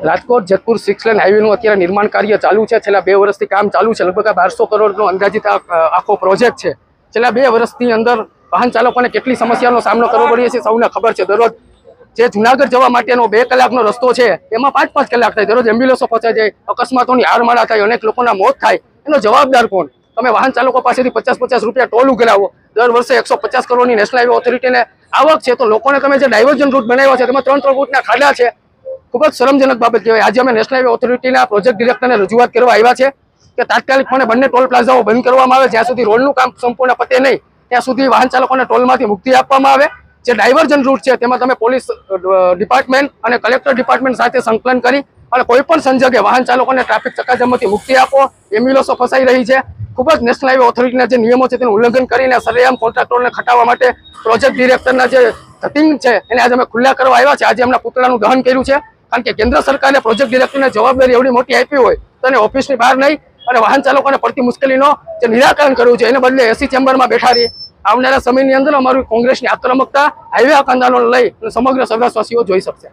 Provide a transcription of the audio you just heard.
Rajkot Jetpur 6 lane હાઈવેનું અત્યારે નિર્માણ કાર્ય ચાલુ છે. છેલ્લા 2 વર્ષથી કામ ચાલુ છે. લગભગ 1200 કરોડનો અંદાજિત આખો પ્રોજેક્ટ છે. છેલ્લા 2 વર્ષની અંદર વાહન ચાલકોને કેટલી સમસ્યાનો સામનો કરવો પડે છે સૌને ખબર છે. દરરોજ જે જુનાગઢ જવા માટેનો 2 કલાકનો રસ્તો છે એમાં 5-5 કલાક થાય. દરરોજ એમ્બ્યુલન્સો ફસાઈ જાય, અકસ્માતોની હારમાળા થાય, અનેક લોકોના મોત થાય. એનો જવાબદાર કોણ? તમે વાહન ચાલકો પાસેથી 50-50 રૂપિયા ટોલ ઉઘરાવો. દર વર્ષે 150 કરોડની નેશનલ હાઈવે ઓથોરિટીને આવક છે, તો લોકોને તમે જે ડાયવર્ઝન રૂટ બનાવ્યા છે તેમાં 3 ફૂટના ખાડા છે. ખૂબ જ શરમજનક બાબત કહેવાય. આજે અમે નેશનલ હાઈવે ઓથોરિટીના પ્રોજેક્ટ ડિરેક્ટરને રજૂઆત કરવા આવ્યા છે કે તાત્કાલિકપણે બંને ટોલ પ્લાઝાઓ બંધ કરવામાં આવે. જ્યાં સુધી રોડનું કામ સંપૂર્ણ પતે નહીં ત્યાં સુધી વાહન ચાલકોને ટોલમાંથી મુક્તિ આપવામાં આવે. જે ડાયવર્ઝન રૂટ છે તેમાં તમે પોલીસ ડિપાર્ટમેન્ટ અને કલેક્ટર ડિપાર્ટમેન્ટ સાથે સંકલન કરી અને કોઈ પણ સંજોગે વાહન ચાલકોને ટ્રાફિક ચક્કાજામમાંથી મુક્તિ આપો. એમ્બ્યુલન્સો ફસાઈ રહી છે. ખૂબ જ નેશનલ હાઈવે ઓથોરિટીના જે નિયમો છે તેનું ઉલ્લંઘન કરીને સરેઆમ કોન્ટ્રાક્ટરોને ખટાવવા માટે પ્રોજેક્ટ ડિરેક્ટરના જે ધતિંગ છે એને આજે અમે ખુલ્લા કરવા આવ્યા છે. આજે એમના પુતળાનું દહન કર્યું છે. કારણ કે કેન્દ્ર સરકારે પ્રોજેક્ટ ડિરેક્ટરને જવાબદારી એવડી મોટી આપી હોય તો એને ઓફિસની બહાર નહીં અને વાહન ચાલકોને પડતી મુશ્કેલીનો જે નિરાકરણ કરવું છે એને બદલે એસી ચેમ્બરમાં બેઠા રહી. આવનારા સમયની અંદર અમારું કોંગ્રેસની આક્રમકતા હાઈવે આંદોલન લઈ સમગ્ર સૌરાષ્ટ્રવાસીઓ જોઈ શકશે.